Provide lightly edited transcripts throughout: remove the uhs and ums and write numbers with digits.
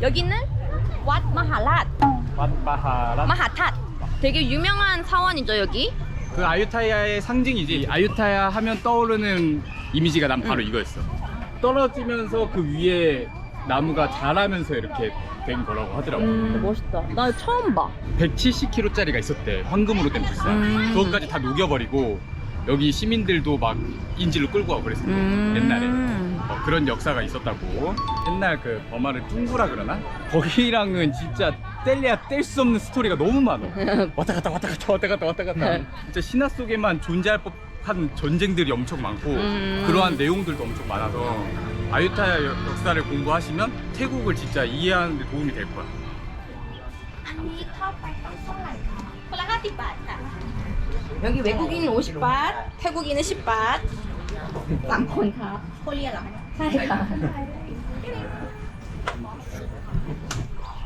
여기는 왓 마하랏. 마하라. 마하탓. 되게 유명한 사원이죠 여기. 그 아유타야의 상징이지. 아유타야 하면 떠오르는 이미지가 난 바로 이거였어. 떨어지면서 그 위에 나무가 자라면서 이렇게 된 거라고 하더라고. 멋있다. 나 처음 봐. 170kg짜리가 있었대. 황금으로 된 불상. 그것까지 다 녹여버리고 여기 시민들도 막 인질로 끌고 가고 그랬어. 옛날에 그런 역사가 있었다고. 옛날 그 버마르 뚱구라 그러나? 거기랑은 진짜 뗄래야 뗄 수 없는 스토리가 너무 많아. 왔다 갔다 왔다 갔다 왔다 갔다 왔다 갔다. 진짜 신화 속에만 존재할 법한 전쟁들이 엄청 많고 그러한 내용들도 엄청 많아서 아유타야 역사를 공부하시면 태국을 진짜 이해하는 데 도움이 될 거야. 여기 외국인은 50밭, 태국인은 10밭. 3คนครับโคเรียเหรอ? ใช่ค่ะ.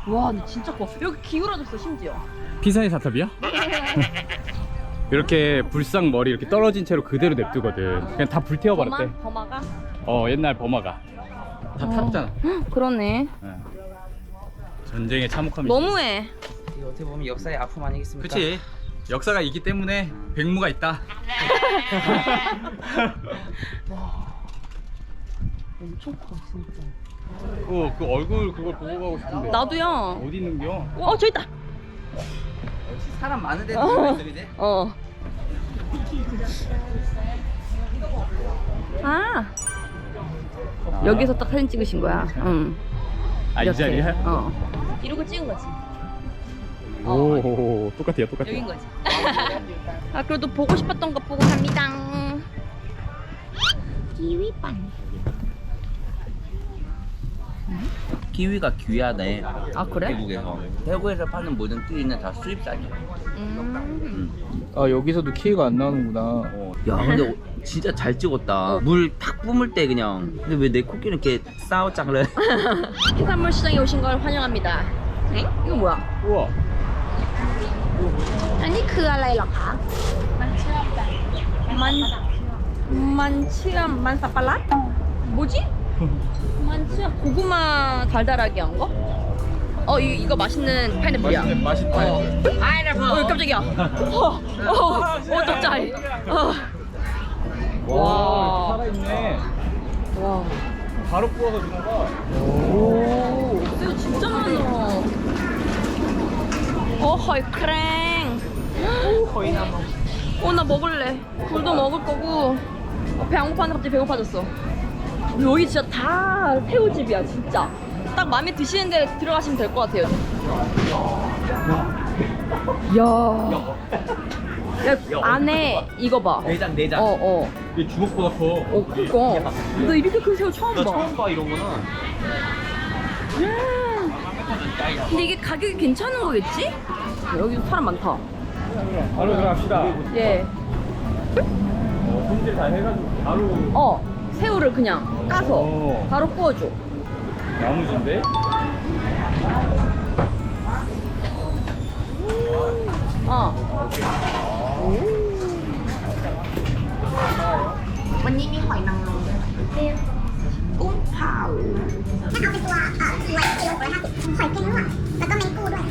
와, 근데 진짜 커. 여기 기울어졌어 심지어. 피사의 사탑이야? 이렇게 불상 머리 이렇게 떨어진 채로 그대로 냅두거든. 그냥 다 불태워버렸대. 버마가? 옛날 버마가 다 탔잖아. 그러네. 전쟁에 참혹함이. 너무해. 이거 어떻게 보면 역사의 아픔 아니겠습니까? 그치. 역사가 있기 때문에 백무가 있다. 엄청 커 진짜. 그 얼굴 그걸 보고 가고 싶은데. 나도요. 어디 있는겨? 저기 있다. 역시 사람 많은 데도 있어 그지? 여기서 딱 사진 찍으신 거야. 응. 이 이렇게. 자리야? 이러고 찍은 거지. 오, 똑같아요, 똑같아. 여긴 거지. 그래도 보고 싶었던 거 보고 갑니다. 기위빵. 키위가 귀하네. 그래? 태국에서. 태국에서 파는 모든 키위는 다 수입산이야. 여기서도 키위가 안 나오는구나. 야 근데 진짜 잘 찍었다. 물 탁 뿜을 때 그냥. 근데 왜 내 코끼리는 이렇게 싸웠짱래? 해산물 시장에 오신 걸 환영합니다. 엥? 이거 뭐야? 우와. 아니 그อะไรหรอคะ? 만치람 만사빨랏? 뭐지? 만치람 고구마 달달하게 한 거? 이거 맛있는 파인애플이야. 맛있는 파인애플. 파인애플. 깜짝이야. 깜짝이야. 와, 살아있네. 와. 바로 구워서 주나 봐. 오, 새우 진짜 많아. 허이크랭. 거의나 먹어. 나 먹을래. 굴도 먹을 거고. 배 안 고팠는데 갑자기 배고파졌어. 여기 진짜 다 새우집이야, 진짜. 딱 마음에 드시는 데 들어가시면 될 것 같아요. 야, 안에 이거 봐. 내장. 이게 주먹보다 커. 그니까. 나 이렇게 큰 새우 처음 봐. 봐 이런 거는. 근데 이게 가격이 괜찮은 거겠지? 여기도 사람 많다. 바로 들어갑시다. 예. 손질 다 해가지고 바로. 새우를 그냥 까서 바로 구워줘. 야무진데?วันนี้มีหอยนางรมกุ้งเผา เอาเป็นตัวกิโล150หอยเค็มแล้วก็แมงกูด้วย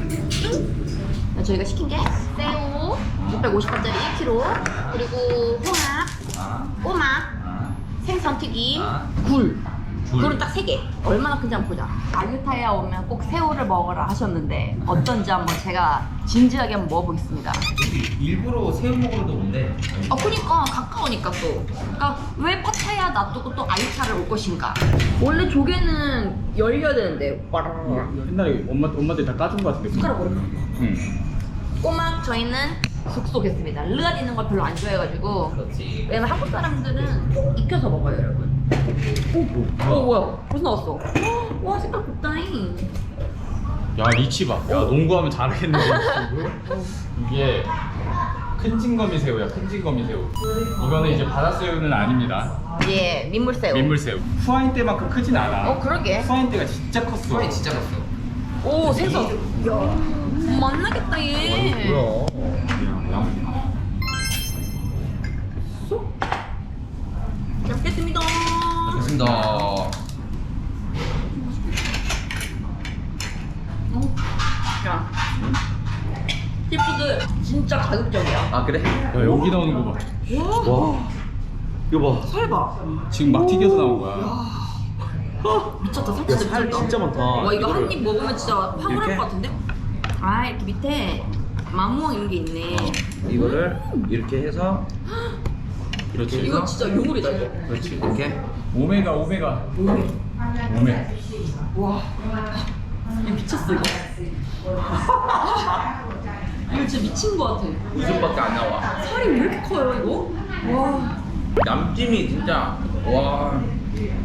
저희가 시킨 게 새우 650원짜리 1kg 그리고 홍합, 꼬막, 생선튀김, 굴. 굴은 딱 3개. 얼마나 큰지 한번 보자. 아유타야에 오면 꼭 새우를 먹으라 하셨는데 어떤지 한번 제가 진지하게 한번 먹어보겠습니다. 일부러 새우 먹으러도 온대. 그니까 가까우니까 또. 그러니까 왜 파타야 놔두고 또 아유타를 올 것인가? 원래 조개는 열려야 되는데. 옛날에 엄마들 다 까준 거 같은데. 숟가락으로. 응. 꼬막 저희는 숙소겠습니다. 르알 있는 걸 별로 안 좋아해가지고. 그렇지. 왜냐면 한국 사람들은 익혀서 먹어요, 여러분. 뭐야? 벌써 나왔어. 와, 색깔 곱다잉. 야, 리치 봐. 야, 농구하면 잘하겠네. 이게 큰 징거미 새우야, 큰 징거미 새우. 이거는 이제 바다새우는 아닙니다. 예, 민물새우. 민물새우. 후아인 때만큼 크진 않아. 그러게. 후아인 때가 진짜 컸어. 소리 진짜 컸어. 오, 생선. 야, 맛나겠다, 얘. 뭐야? 잘 먹겠습니다. 좋습니다. 야, 시푸드 진짜 가격적이야. 아 그래? 야 여기 나오는 거 봐. 와 이거 봐. 살 봐. 지금 막 튀겨서 나온 거야. 미쳤다. 살 진짜 살 미쳤다. 진짜 많다. 와 이거 한 입 먹으면 진짜 황홀할 이렇게? 것 같은데? 아 이렇게 밑에 마무왕 이런 게 있네. 이거를 이렇게 해서 이렇게 이거 해서 진짜 유물이다 이거. 그렇지 이렇게 오메가. 오메. 와 이거 미쳤어 이거. 이거 진짜 미친 것 같아. 웃음밖에 안 나와. 살이 왜 이렇게 커요 이거? 와 남찜이 진짜 와.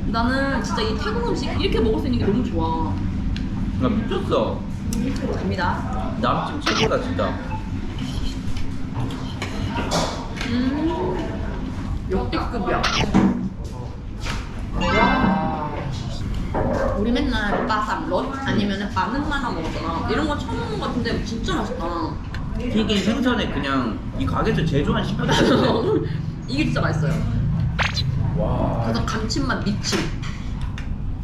나는 진짜 이 태국 음식 이렇게 먹을 수 있는 게 너무 좋아. 나 미쳤어. 갑니다. 남찜 최고다 진짜. 역대급이야. 우리 맨날 빠삼롯 아니면은 빠능마나 먹었잖아. 이런 거 처음 먹은 것 같은데 진짜 맛있다. 튀긴 생선에 그냥 이 가게에서 제조한 시푸드 같은데. 이게 진짜 맛있어요. 와. 그래서 감칠맛 미침.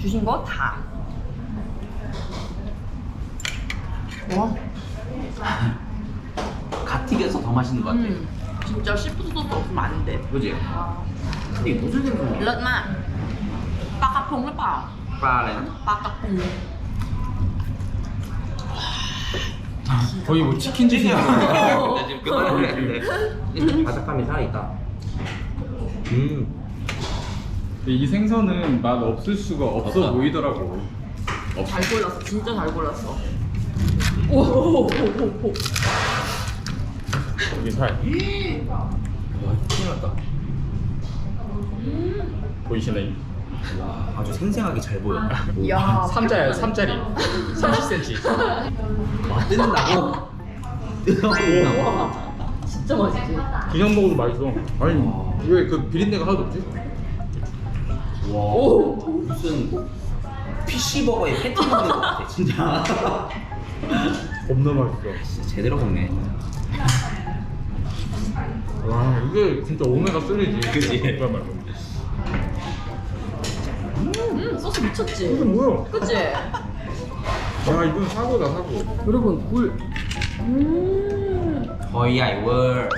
주신 거 다. 와. 갓 튀겨서 더 맛있는 것 같아. 진짜 시푸드 소스 없으면 안 돼. 그지? 근데 이게 무슨 생선이야? เลิศมากปลากระพงหรือเปล่า 빠래. ปลากระพง 거의 뭐 치킨 드시는 거. 나 지금 그만하려 했는데. 바삭함이 살아있다. 이 생선은 맛 없을 수가 없어 없어. 보이더라고. 잘 골랐어. 진짜 잘 골랐어. 오오오오. 여기 살 와, 큰일 났다. 보이시나요? 와, 아주 생생하게 잘 보여. 야. 3자야 3짜리 30cm. 와, 뜯는다고? 뜯어먹는다고? 와. 진짜 맛있지. 그냥 먹어도 맛있어. 아니 왜 그 비린내가 하나도 없지? 와. 오. 무슨 피쉬버거에 패티 먹는 것 같아, 진짜. 겁나 맛있어. 진짜 제대로 먹네. 와 이게 진짜 오메가 3지. 그치? 소스 미쳤지. 이게 뭐야? 그치? 야 이건 사고다 사고. 여러분 굴. 거의 아이 월.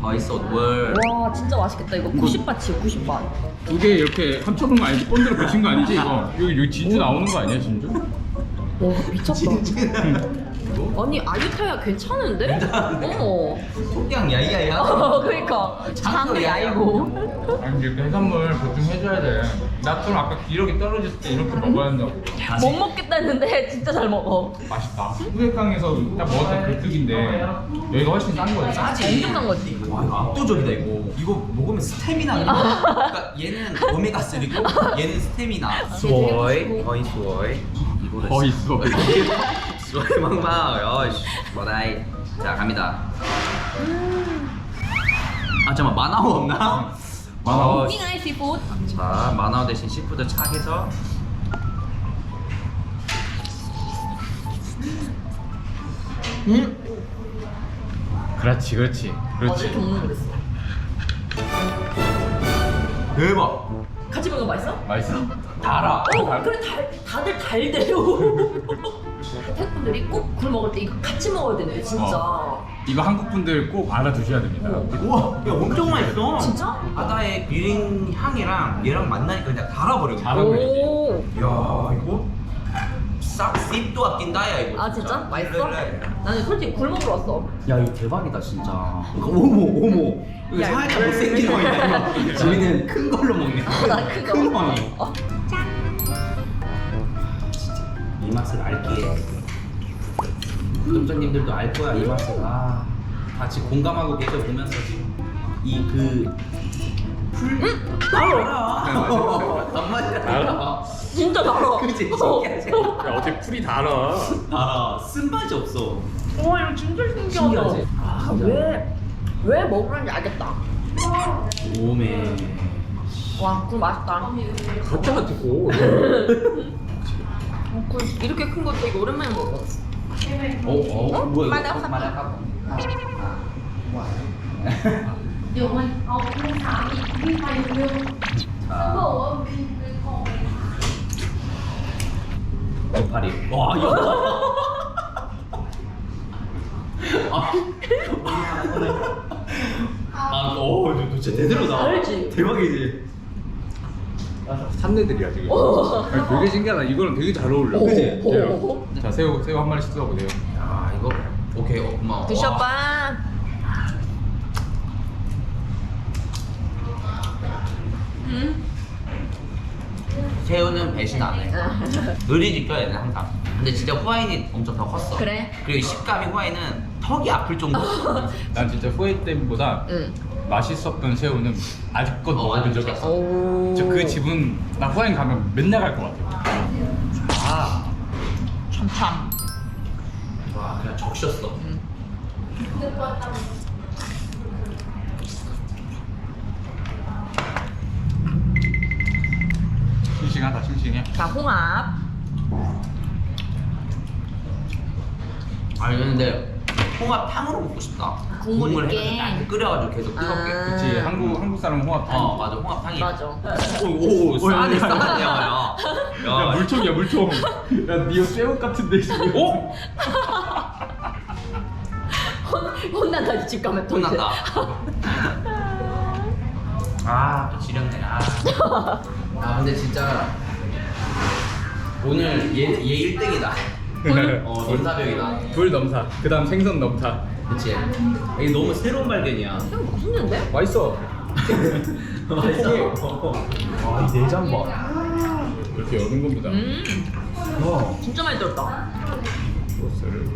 거의 쏟월. 와 진짜 맛있겠다 이거. 90바치요 90바. 두 개 이렇게 합쳐놓은 거 아니지? 본드로 붙인 거 아니지 이거? 여기 진주 나오는 거 아니야 진주? 와 미쳤다. 아니 아유타야 괜찮은데? 어. 속양 야이야야. 그러니까 장도 야이고. 아니 이렇게 해산물 보충해줘야 돼. 나처럼 아까 기력이 떨어졌을 때 이렇게 먹어야 한다고. 못 먹겠다 했는데 진짜 잘 먹어. 맛있다. 후회강에서 딱 먹었던 그 특인데 여기가 훨씬 싼 거지. 완전 싼 거지. 와, 이거 압도적이다 이거. 이거 먹으면 스태미나. 그러니까 얘는 오메가 3고 얘는 스태미나. 수어이, 거의 수어이. 이거는 더 있어. 수어이 막막. 여시, 뭐다이. 자 갑니다. 아 잠깐 마나오 없나? 마나오?นี่ไงซีฟู้ด 자 마나오 대신 시푸드 착해서. 그렇지 그렇지 어제 그렇지. 경로 그랬어. 대박. 같이 먹으면 맛있어? 맛있어? 달아. 그래 다들 달대요. 태국분들이 꼭 굴 먹을 때 이거 같이 먹어야 되는데 진짜. 이거 한국 분들 꼭 알아두셔야 됩니다. 우와, 야 엄청 맛있어. 진짜? 바다의 비린 향이랑 얘랑 만나니까 그냥 달아버려. 잘 어울리지. 오. 야 이거 싹 씹도 아낀다 야 이거. 아 진짜? 맛있어? 그래. 나는 솔직히 굴 먹으러 왔어. 야 이거 대박이다 진짜. 어머. 이거 야, 살짝 못생긴 거야. 저희는 큰 걸로 먹네. 나 큰 거. 큰 거. 어. 이 맛을 알기에 구독자님들도 알 거야 이 맛을. 아 같이 공감하고 계셔 보면서 지금 이그 알아. 단맛이 알아. 진짜 달아. 그치 신기하지. 야 어떻게 풀이 달아? 알아. 쓴맛이 없어. 와 이거 진짜 신기하지? 신기하다. 아, 왜 먹으려는지 알겠다. 오메. 와 굴 맛있다. 가짜 같고. 굴 이렇게 큰 거 되게 오랜만에 먹어. 뭐야 마라카. 이거? 마라카. 자. 파리. 와 이거. 오, 진짜 제대로다. 알지? 대박이지. 산내들이야 지금. 아니, 되게 신기하다. 이거랑 되게 잘 어울려. 그치? 자 새우 한 마리씩 뜯어보세요. 야 이거 오케이 고마워. 드셔봐. 새우는 배신 안 해. 의리 지켜야 돼 항상. 근데 진짜 후라이는 엄청 더 컸어. 그래? 그리고 식감이 후라이는 턱이 아플 정도. 난 진짜 후에이 때보다 응. 맛있었던 새우는 아직껏 먹어본 적이 없어. 오. 진짜 그 집은 나 후라이 가면 맨날 갈 것 같아. 아, 참참. 와 그냥 적셨어. 싱싱하다 싱싱해. 자, 홍합. 아니 근데 홍합탕으로 먹고 싶다. 국물 있게. 해가지고 딱 끓여가지고 계속 뜨겁게. 아. 그치 한국 사람은 홍합탕. 맞아 홍합탕이. 맞아. 오 싸네 야, 싸네 야. 야 물총이야 물총. 야 니가 쇠옷 같은데 지금. 오? 혼난다, 집 가면 또. 혼난다. 아 지렸네. 아 근데 진짜 오늘 얘 1등이다. 넘사벽이다. 불 넘사. 그다음 생선 넘사. 그치? 이게 너무 새로운 발견이야. 맛있는데? 맛있어. 맛있어. 아이 내장 봐. 이렇게 여는 겁니다. 진짜 많이 들었다. 소스를.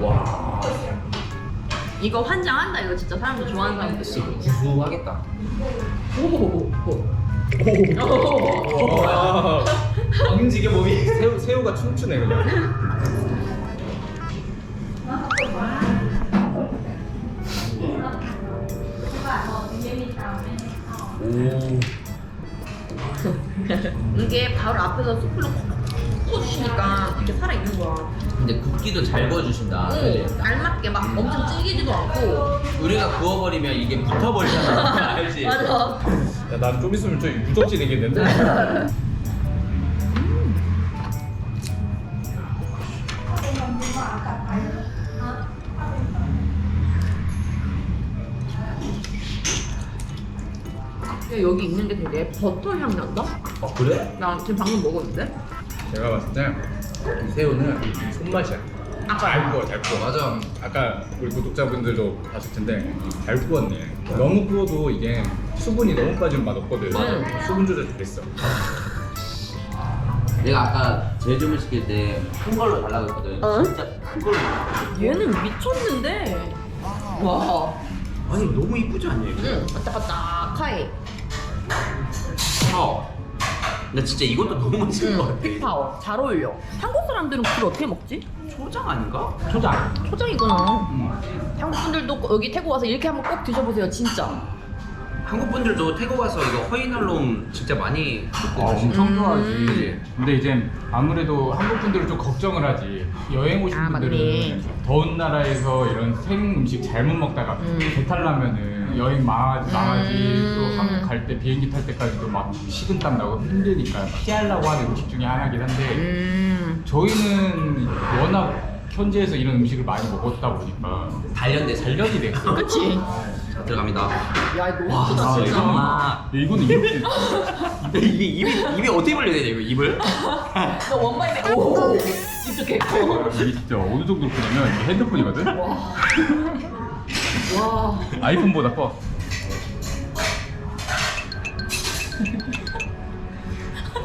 와. 이거 환장한다. 이거 진짜 사람들 좋아하는 사람들. 구수하겠다. 움직여 몸이. 새우가 춤추네 그냥. 오. 이게 바로 앞에서 숯불로 구워주시니까 이렇게 살아있는 거야. 근데 굽기도 잘 구워주신다. 응, 알맞게 막 엄청 질기지도 않고. 우리가 구워버리면 이게 붙어버리잖아. 알지? 맞아. 난 좀 있으면 저 유적지 되겠는데. 야, 여기 있는 게 되게 버터 향 난다? 그래? 나 지금 방금 먹었는데? 제가 봤을 때 이 새우는 손맛이야. 잘 구워 잘 구워. 맞아. 아까 우리 구독자분들도 봤을 텐데 잘 구웠네. 너무 구워도 이게 수분이 너무 빠지면 맛없거든. 맞아. 수분 조절 잘했어. 내가 아까 제주물 시킬 때 큰 걸로 달라고 했거든. 어? 진짜 큰 걸로. 얘는 미쳤는데. 와. 아니 너무 이쁘지 않냐 이거? 응, 바짝바짝하이. 나 진짜 이것도 너무 맛있을 것 같아. 빅파워. 잘 어울려. 한국 사람들은 굴 어떻게 먹지? 초장 아닌가? 초장. 초장이구나. 한국 분들도 여기 태국 와서 이렇게 한번 꼭 드셔보세요, 진짜. 한국 분들도 태국 와서 이거 허이날롬 진짜 많이 엄청 좋아하지. 그치? 근데 이제 아무래도 한국 분들은 좀 걱정을 하지. 여행 오신 아, 분들은 맞네. 더운 나라에서 이런 생 음식 잘못 먹다가 배탈 나면은 여행 망하지. 또 한국 갈 때 비행기 탈 때까지도 막 식은땀 나고 힘드니까 피하려고 하는 음식 중에 하나긴 한데 저희는 워낙 현지에서 이런 음식을 많이 먹었다 보니까 단련돼 단련이 됐어. 그치? 자 들어갑니다. 야, 이거 너무 와, 크다, 진짜. 잠깐만. 이거는 이렇게 이게 입이 어떻게 벌려야 돼 이거 입을? 너 원바이네. 오, 이렇게. 이게 진짜 어느 정도로 크냐면 이게 핸드폰이거든? 와. 아이폰보다 커.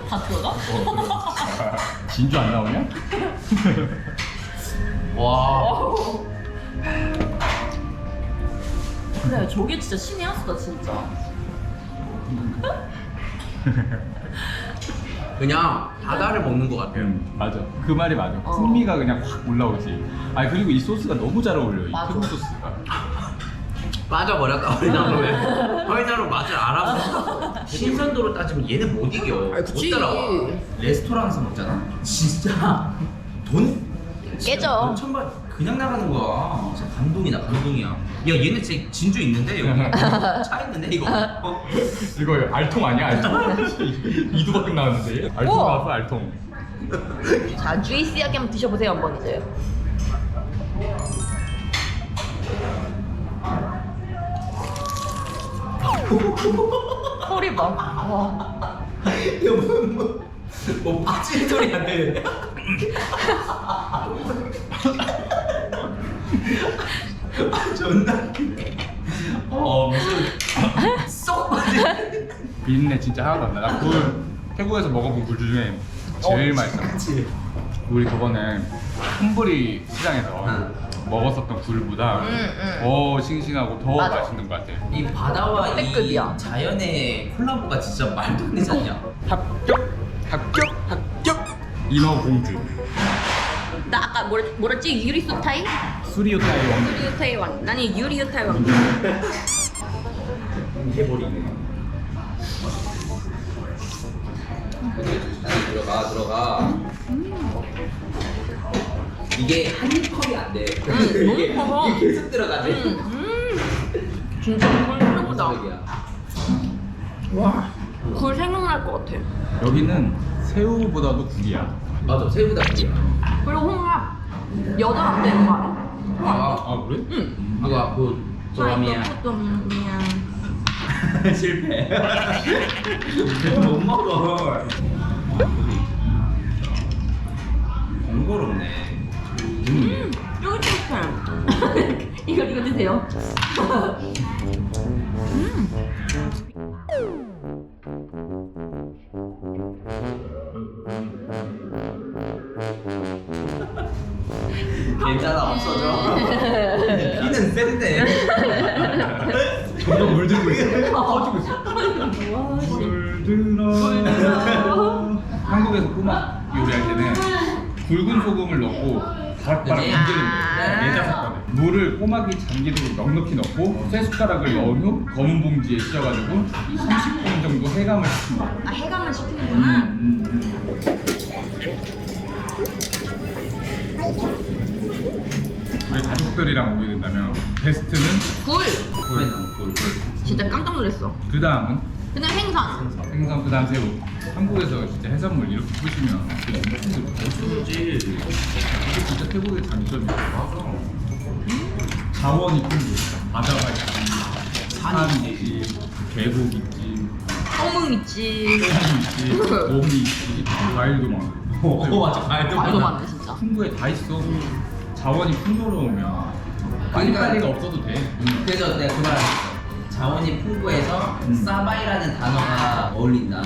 다 들어가? 진주 안 나오냐? 와. 그래, 저게 진짜 신의 한 수다, 진짜. 그냥 바다를 먹는 것 같아. 맞아. 그 말이 맞아. 풍미가 그냥 확 올라오지. 아니 그리고 이 소스가 너무 잘 어울려. 이 맞아. 태국 소스가. 빠져버렸다 허이날롬에. 허이날롬 맛을 알아보니까 신선도로 따지면 얘는 못 이겨. 아이, 그치. 못 따라와. 레스토랑에서 먹잖아. 진짜 돈 깨져. 천만 그냥 나가는 거야. 진짜 감동이야. 얘는 진짜 진주 있는데 여기 차 있는데 이거. 이거 알통 아니야? 알통? 이두박근 나왔는데 알통 우와. 나왔어 알통. 자, 주이시하게 한번 드셔보세요, 한번 이제. 소리 봐. 와. 뭐 빠지는 소리 안 들리네. 존나 웃기네. 무슨 쏙 빠지네. 비린내 진짜 하나도 안 나. 나 굴 태국에서 먹어본 굴 중에 제일 맛있어. 그치. 우리 저번에 홈브리 시장에서 먹었었던 굴보다 더 싱싱하고 더 맞아. 맛있는 것 같아. 이 바다와 이 역대급이야. 자연의 콜라보가 진짜 말도 안 되지 않냐? 합격 인어공주 나 아까 뭐랬지? 유리수타이? 수리오타이 왕. 유리수타이 왕. 나는 유리수타이 왕. 해버리네. 들어가. 이게 한 컵이 안 돼. 이게 너무 커서. 이게 계속 들어가네. 진짜 굴 생각보다. 야 와. 굴 생각날 것 같아. 여기는 새우보다도 굴이야. 맞아, 새우다 그게. 그리고 홍합. 여덟 안 되는 거 알아? 아 그래? 응. 누가 그 조람이야. 실패. 못 먹어. 번거롭네. 쫄깃쫄깃해. 이거 드세요. 괜찮아, 없어져. 피는 센데. 점점 물들고 있어. 터지고 있어. 물들어. 한국에서 꼬막 요리할 때는 굵은 소금을 넣고 바락바락 그치? 건드리는 거야. 내자삭거려. 물을 꼬막이 잠기도록 넉넉히 넣고 쇠 숟가락을 넣은 후 검은 봉지에 씌워가지고 30분 정도 해감을 시킨다. 아, 해감을 시키는구나. 우리 가족들이랑 오게 된다면 베스트는 굴. 굴. 진짜 깜짝 놀랐어. 그 다음은 그다음 생선. 생선, 그 다음 새우. 한국에서 진짜 해산물 이렇게 보시면 그렇지. 이게 진짜 태국의 장점이야. 맞아. 자원이 풍부. 바다가 있지, 산이 있지, 계곡 있지, 어묵 있지. 해산이 있지, 곰이 있지, 과일도 많고. 맞아, 과일도 말도 많아. 많네 진짜. 풍부에 다 있어. 자원이 풍요로우면 빨리빨리가 없어도 돼. 그래서 내가 그 말 했어. 자원이 풍부해서 싸바이라는 단어가 어울린다.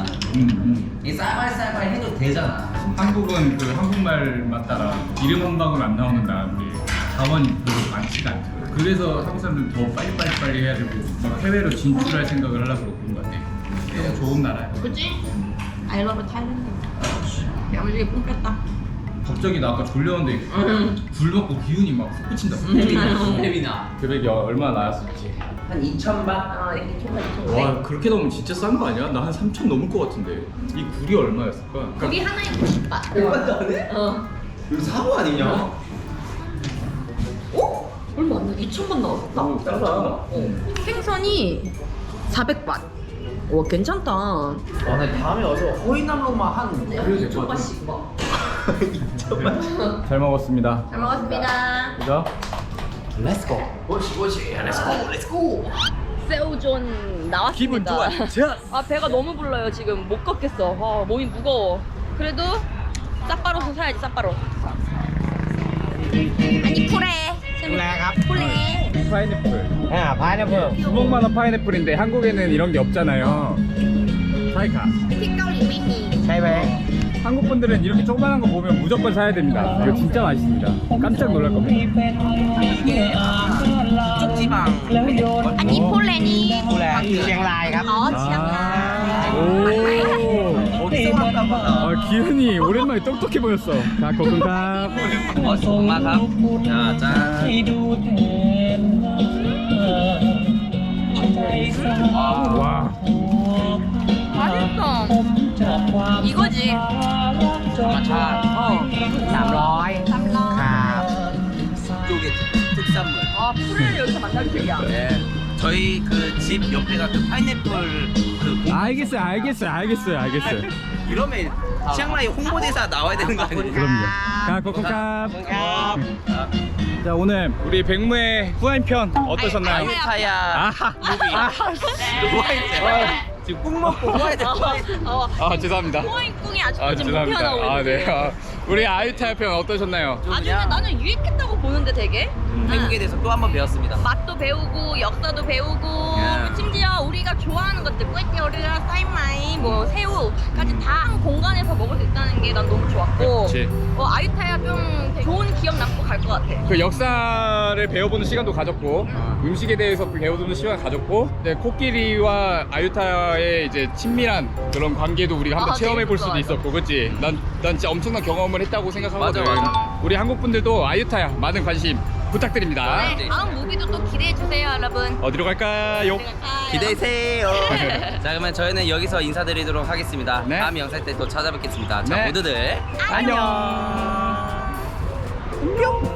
이 싸바이 해도 되잖아. 한국은 그 한국말만 따라 이름 한 방울 안 나오는 나라인데 자원이 별로 많지가 않죠. 그래서 한국 사람들은 더 빨리 해야 되고 막 해외로 진출할 생각을 하려고 그런 것 같아. 너무 좋은 나라야. 그치? I love Thailand. 야무지게 뽕 뺐다. 갑자기 나 아까 졸렸는데 굴 먹고 기운이 막 솟구친다. 스테미나. 금액이 얼마나 나왔을지. 한 2,000바? 아, 이렇게 초과 와 그렇게 넣으면 진짜 싼 거 아니야? 나 한 3,000 넘을 것 같은데. 이 굴이 얼마였을까? 고기 하나에 90바. 대박도 안 해? 어. 이거 사고 아니냐? 어? 얼마 안 나? 2,000번 나왔었다. 오, 싸다. 어. 생선이 400바. 와, 괜찮다. 와, 나 다음에 와서 허이남로만 한 그래도 될것 같아. 2,000바씩 뭐. 잘 먹었습니다. 잘 먹었습니다. 그죠? 렛츠고. 오시, 렛츠고. 새우존 나왔습니다. 기분 좋아. 아, 배가 너무 불러요 지금. 못 걷겠어. 아, 몸이 무거워. 그래도 쌉바로서 사야지, 쌉바로. 아니, 쿨해. 쿨해. 파인애플. 파인애플. 주먹만한 파인애플인데 한국에는 이런 게 없잖아요. 사이카. 틱가오리 미니. 차이베. 한국 분들은 이렇게 조그만한 거 보면 무조건 사야 됩니다. 이거 진짜 맛있습니다. 깜짝 놀랄 겁니다. 쪽지방. 아니, 폴레니. 칭라이ครับ 오. 어디서 왔나 봐. 아, 기훈이 오랜만에 똑똑해 보였어. 자, 거금갑. 고맙습니다. 자, 짠. 와. 맛있어. 이거지. 차. 300. 300. 이쪽에 특산물. 아 풀을 여기서 만날 줄이야. 네. 저희 그 집 옆에가 그 파인애플 그 알겠어요. 이러면 치앙마이 홍보대사 나와야 되는 거 아니에요? 그럼요. 가 코코캅. 자 오늘 우리 백무의 후아인편 어떠셨나요? 아유타야 아하. 후아이트 지금 국 먹고 후아이트 아 죄송합니다. 호잉꿍이 아직도 아 지금 못 죄송합니다. 태어나고 아 있는데. 네. 우리 아유타야 편 어떠셨나요? 아 근데 나는 유익했다고 보는데 되게. 태국에 대해서 또 한 번 배웠습니다. 맛도 배우고 역사도 배우고 예. 심지어 우리가 좋아하는 것들 꾸에티어르랑 사이마이 뭐 새우까지 다 한 공간에서 먹을 수 있다는 게 난 너무 좋았고 그치. 아유타야 좀 되게 좋은 기억 남고 갈 것 같아. 그 역사를 배워보는 시간도 가졌고 음식에 대해서 배워보는 시간 가졌고 네, 코끼리와 아유타의 이제 친밀한 그런 관계도 우리가 한번 아, 체험해 볼 재밌을 수도 것 있었고 그치? 난 진짜 엄청난 경험을 했다고 생각하거든. 맞아. 우리 한국 분들도 아유타야 많은 관심 부탁드립니다. 네, 다음 무비도 또 기대해 주세요, 여러분. 어디로 갈까요? 기대세요. 자 그러면 저희는 여기서 인사드리도록 하겠습니다. 네. 다음 영상 때 또 찾아뵙겠습니다. 자 네. 모두들 안녕. 안녕.